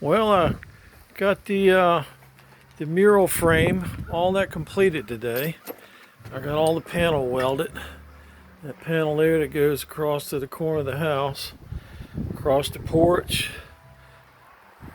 Well, I got the mural frame, all that completed today. I got all the panel welded. That panel there that goes across to the corner of the house, across the porch,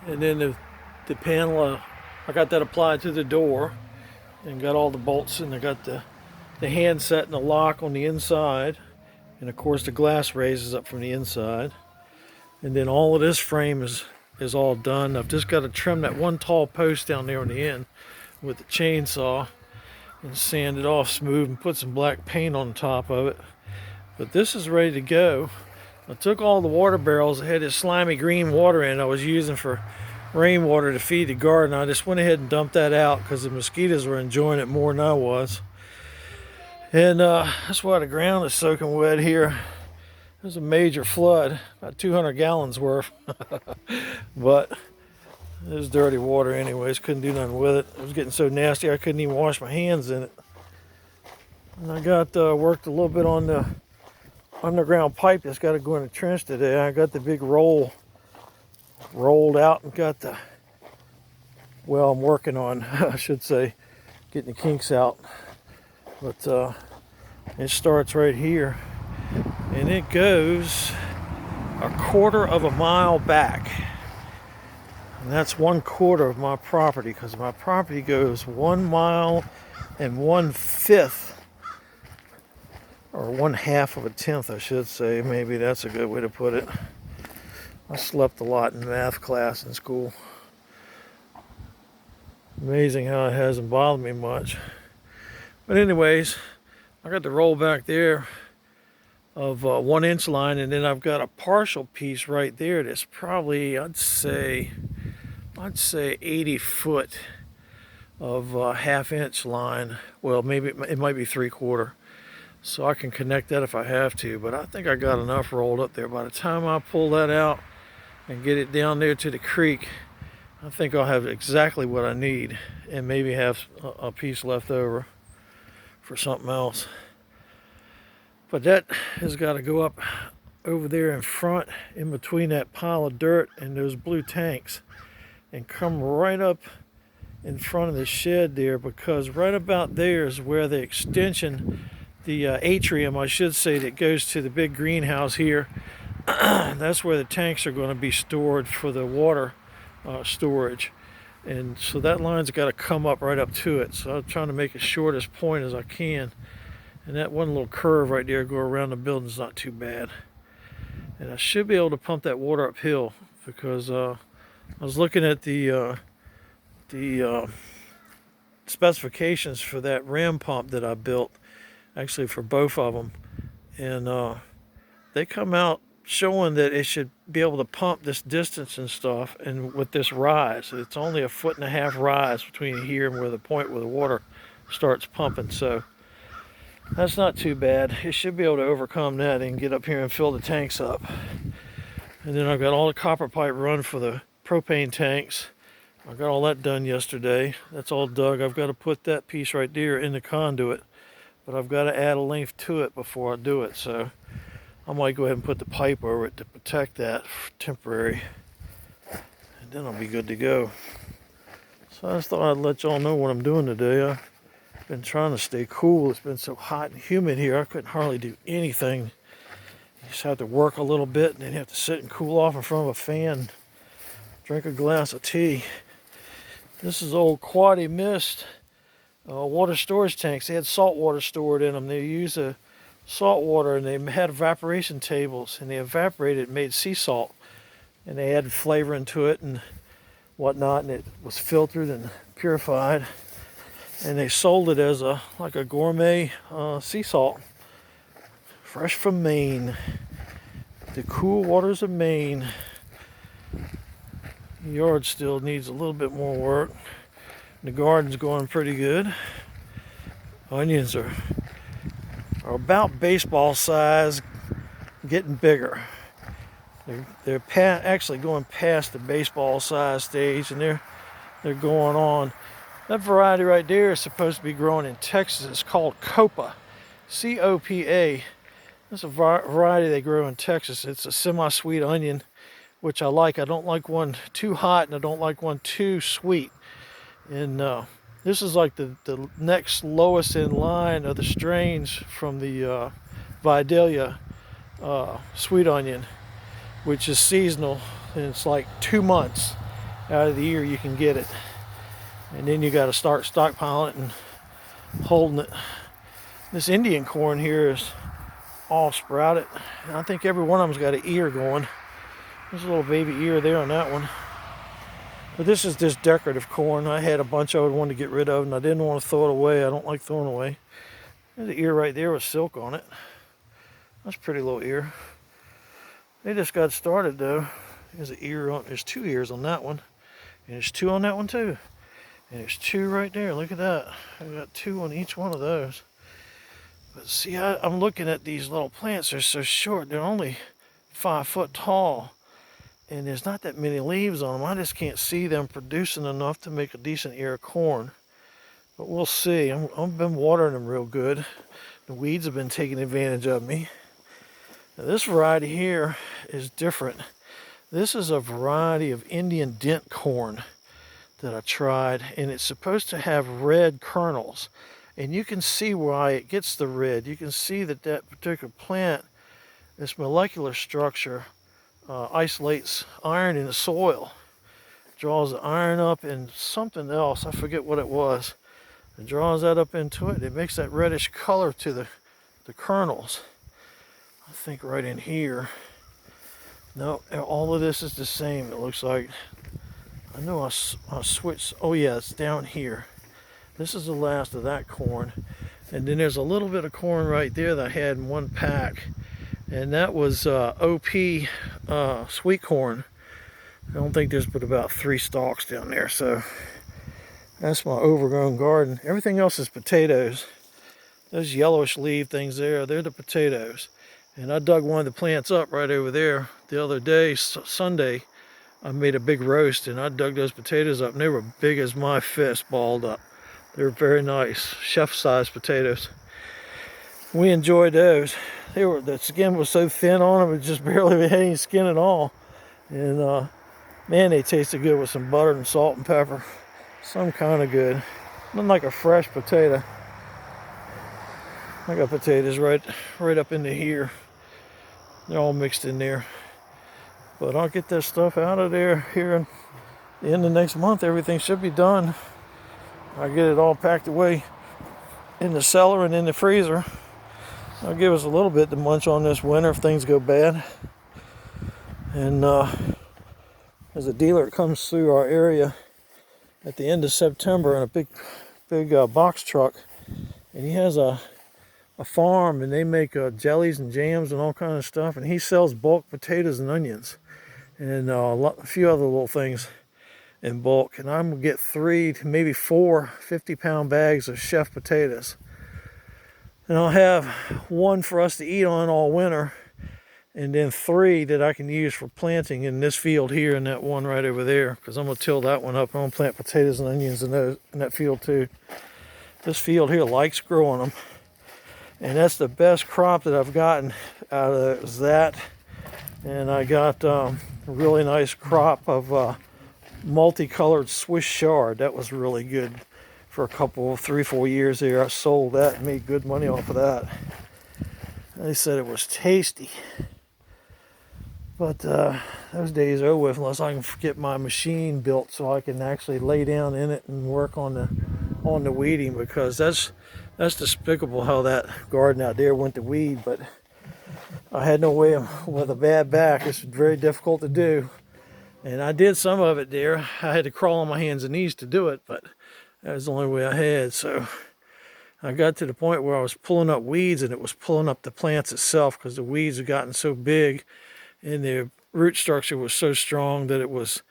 and then the panel, I got that applied to the door and got all the bolts, and I got the handset and the lock on the inside, and of course the glass raises up from the inside. And then all of this frame is all done. I've just got to trim that one tall post down there on the end with the chainsaw and sand it off smooth and put some black paint on top of it. But this is ready to go. I took all the water barrels that had this slimy green water in I was using for rainwater to feed the garden. I just went ahead and dumped that out because the mosquitoes were enjoying it more than I was. And that's why the ground is soaking wet here. There's a major flood, about 200 gallons worth. But it was dirty water anyways, couldn't do nothing with it. It was getting so nasty I couldn't even wash my hands in it. And I got worked a little bit on the underground pipe that's got to go in the trench today. I got the big rolled out and got I'm working on, I should say, getting the kinks out. But it starts right here and it goes a quarter of a mile back. And that's 1/4 of my property, because my property goes 1 mile and 1/5, or 1/2 of a tenth, I should say. Maybe that's a good way to put it. I slept a lot in math class in school. Amazing how it hasn't bothered me much. But anyways, I got the roll back there of 1 inch line, and then I've got a partial piece right there that's probably, I'd say 80 foot of 1/2 inch line. Well, maybe it might be 3/4. So I can connect that if I have to, but I think I got enough rolled up there. By the time I pull that out and get it down there to the creek, I think I'll have exactly what I need, and maybe have a piece left over for something else. But that has got to go up over there in front, in between that pile of dirt and those blue tanks, and come right up in front of the shed there, because right about there is where the extension, the atrium, I should say, that goes to the big greenhouse here. That's where the tanks are going to be stored for the water storage. And so that line's got to come up right up to it. So I'm trying to make it short as point as I can. And that one little curve right there go around the building is not too bad. And I should be able to pump that water uphill, because I was looking at the specifications for that ram pump that I built, actually for both of them, and they come out showing that it should be able to pump this distance and stuff, and with this rise, it's only a 1.5 foot rise between here and where the point where the water starts pumping. So that's not too bad. It should be able to overcome that and get up here and fill the tanks up. And then I've got all the copper pipe run for the propane tanks. I got all that done yesterday. That's all dug. I've got to put that piece right there in the conduit, but I've got to add a length to it before I do it. So I might go ahead and put the pipe over it to protect that temporary, and then I'll be good to go. So I just thought I'd let y'all know what I'm doing today. I've been trying to stay cool. It's been so hot and humid here, I couldn't hardly do anything. You just have to work a little bit, and then you have to sit and cool off in front of a fan, drink a glass of tea. This is old Quaddy Mist water storage tanks. They had salt water stored in them. They used a salt water, and they had evaporation tables, and they evaporated and made sea salt, and they added flavor into it and whatnot, and it was filtered and purified, and they sold it as like a gourmet sea salt, fresh from Maine, the cool waters of Maine. The yard still needs a little bit more work. The garden's going pretty good. Onions are about baseball size, getting bigger. They're actually going past the baseball size stage, and they're going on. That variety right there is supposed to be growing in Texas. It's called Copa, C-O-P-A. That's a variety they grow in Texas. It's a semi-sweet onion which I like. I don't like one too hot, and I don't like one too sweet. And this is like the next lowest in line of the strains from the Vidalia sweet onion, which is seasonal, and it's like 2 months out of the year you can get it. And then you got to start stockpiling it and holding it. This Indian corn here is all sprouted. And I think every one of them's got an ear going. There's a little baby ear there on that one. But this is just decorative corn. I had a bunch I would want to get rid of, and I didn't want to throw it away. I don't like throwing away. There's an ear right there with silk on it. That's a pretty little ear. They just got started though. There's an ear on. There's 2 ears on that one, and there's 2 on that one too. And there's 2 right there. Look at that. I got 2 on each one of those. But see, I'm looking at these little plants. They're so short. They're only 5 foot tall. And there's not that many leaves on them. I just can't see them producing enough to make a decent ear of corn. But we'll see. I've been watering them real good. The weeds have been taking advantage of me. Now, this variety here is different. This is a variety of Indian dent corn that I tried, and it's supposed to have red kernels. And you can see why it gets the red. You can see that that particular plant, its molecular structure, isolates iron in the soil, draws the iron up in something else. I forget what it was. It draws that up into it. It makes that reddish color to the kernels. I think right in here. No, all of this is the same. It looks like. I know I switched. Oh yeah, it's down here. This is the last of that corn. And then there's a little bit of corn right there that I had in one pack. And that was OP sweet corn. I don't think there's but about 3 stalks down there. So that's my overgrown garden. Everything else is potatoes. Those yellowish leaf things there, they're the potatoes. And I dug one of the plants up right over there the other day, Sunday. I made a big roast and I dug those potatoes up, and they were big as my fist, balled up. They were very nice, chef-sized potatoes. We enjoyed those. The skin was so thin on them, it just barely had any skin at all. And man, they tasted good with some butter and salt and pepper. Some kind of good. Nothing like a fresh potato. I got potatoes right up into here. They're all mixed in there. But I'll get that stuff out of there here in the end of next month. Everything should be done. I'll get it all packed away in the cellar and in the freezer. I'll give us a little bit to munch on this winter if things go bad. And there's a dealer that comes through our area at the end of September in a big box truck, and he has a farm, and they make jellies and jams and all kind of stuff, and he sells bulk potatoes and onions and a few other little things in bulk. And I'm gonna get 3 to maybe 4 50-pound bags of chef potatoes, and I'll have 1 for us to eat on all winter, and then 3 that I can use for planting in this field here and that one right over there, because I'm going to till that one up. I'm going to plant potatoes and onions in that field too. This field here likes growing them, and that's the best crop that I've gotten out of it, is that. And I got a really nice crop of multicolored Swiss chard. That was really good for a couple, 3-4 years there. I sold that and made good money off of that. They said it was tasty. But those days are over with, unless I can get my machine built so I can actually lay down in it and work on the weeding, because that's despicable how that garden out there went to weed. But I had no way with a bad back. It's very difficult to do, and I did some of it there. I had to crawl on my hands and knees to do it, but that was the only way I had. So I got to the point where I was pulling up weeds, and it was pulling up the plants itself, because the weeds had gotten so big and the root structure was so strong that it was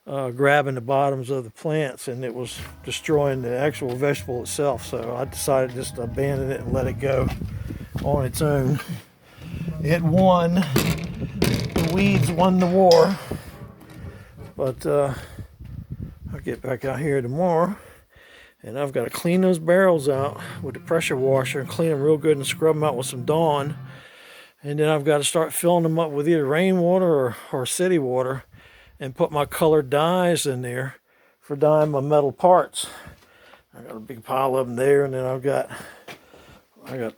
grabbing the bottoms of the plants, and it was destroying the actual vegetable itself. So I decided just to abandon it and let it go on its own. It won. The weeds won the war. But I'll get back out here tomorrow, and I've got to clean those barrels out with the pressure washer and clean them real good and scrub them out with some Dawn. And then I've got to start filling them up with either rainwater or city water and put my colored dyes in there for dyeing my metal parts. I got a big pile of them there, and then I got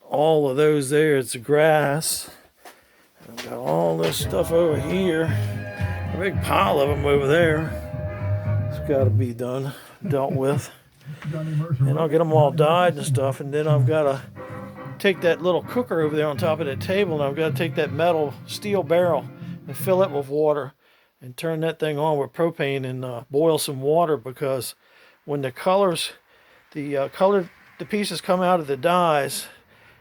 all of those there. It's grass. I've got all this stuff over here. A big pile of them over there. It's got to be dealt with. And I'll get them all dyed and stuff, and then I've got to take that little cooker over there on top of that table, and I've got to take that metal steel barrel and fill it with water and turn that thing on with propane and boil some water, because when the pieces come out of the dyes,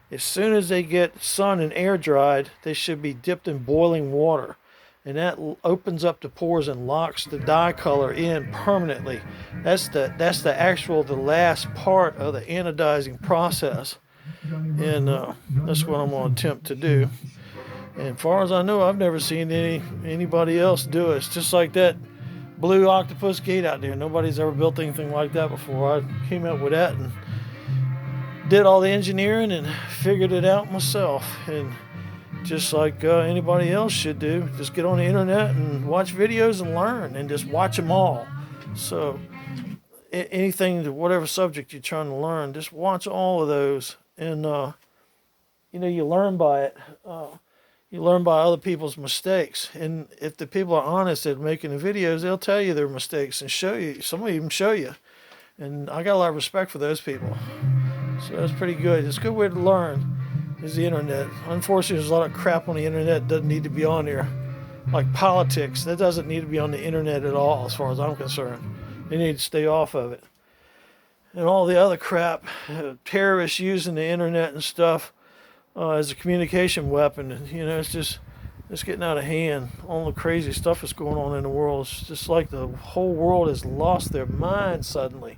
as soon as they get sun and air dried, they should be dipped in boiling water, and that opens up the pores and locks the dye color in permanently. That's the last part of the anodizing process, and that's what I'm going to attempt to do. And as far as I know, I've never seen anybody else do it. It's just like that blue octopus gate out there. Nobody's ever built anything like that before. I came up with that and did all the engineering and figured it out myself. And just like anybody else should do, just get on the internet and watch videos and learn, and just watch them all. So anything, whatever subject you're trying to learn, just watch all of those. And you learn by it. You learn by other people's mistakes, and if the people are honest at making the videos, they'll tell you their mistakes and show you. Some will even show you, and I got a lot of respect for those people. So that's pretty good. It's a good way to learn, is the internet. Unfortunately, there's a lot of crap on the internet that doesn't need to be on there, like politics. That doesn't need to be on the internet at all, as far as I'm concerned. They need to stay off of it. And all the other crap, terrorists using the internet and stuff as a communication weapon. It's getting out of hand. All the crazy stuff that's going on in the world. It's just like the whole world has lost their mind suddenly.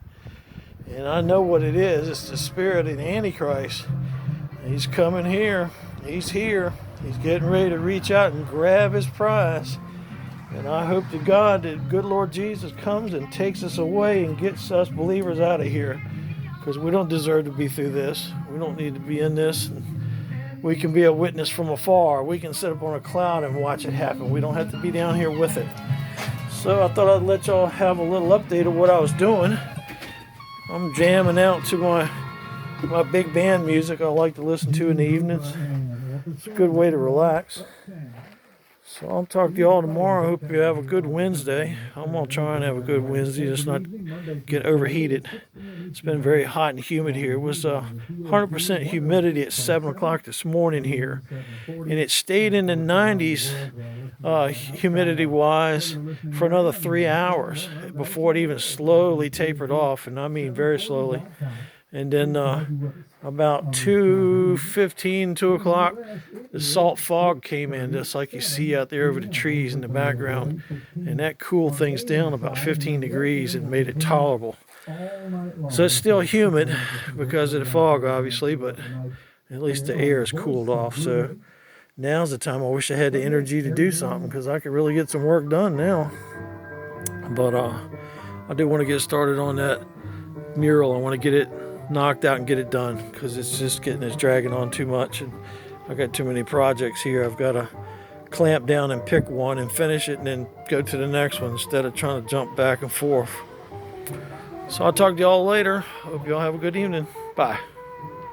And I know what it is. It's the spirit of the Antichrist. He's coming here. He's here. He's getting ready to reach out and grab his prize. And I hope to God that good Lord Jesus comes and takes us away and gets us believers out of here, because we don't deserve to be through this. We don't need to be in this. We can be a witness from afar. We can sit up on a cloud and watch it happen. We don't have to be down here with it. So I thought I'd let y'all have a little update of what I was doing. I'm jamming out to my big band music I like to listen to in the evenings. It's a good way to relax. So I'll talk to y'all tomorrow. I hope you have a good Wednesday. I'm going to try and have a good Wednesday, just not get overheated. It's been very hot and humid here. It was 100% humidity at 7 o'clock this morning here. And it stayed in the 90s humidity-wise for another 3 hours before it even slowly tapered off, and I mean very slowly. And then about 2:15, 2 o'clock, the salt fog came in, just like you see out there over the trees in the background. And that cooled things down about 15 degrees and made it tolerable. So it's still humid because of the fog, obviously, but at least the air is cooled off. So now's the time. I wish I had the energy to do something, because I could really get some work done now. But I do want to get started on that mural. I want to get it knocked out and get it done, because it's dragging on too much, and I got too many projects here. I've got to clamp down and pick one and finish it, and then go to the next one instead of trying to jump back and forth. So I'll talk to y'all later. Hope y'all have a good evening. Bye.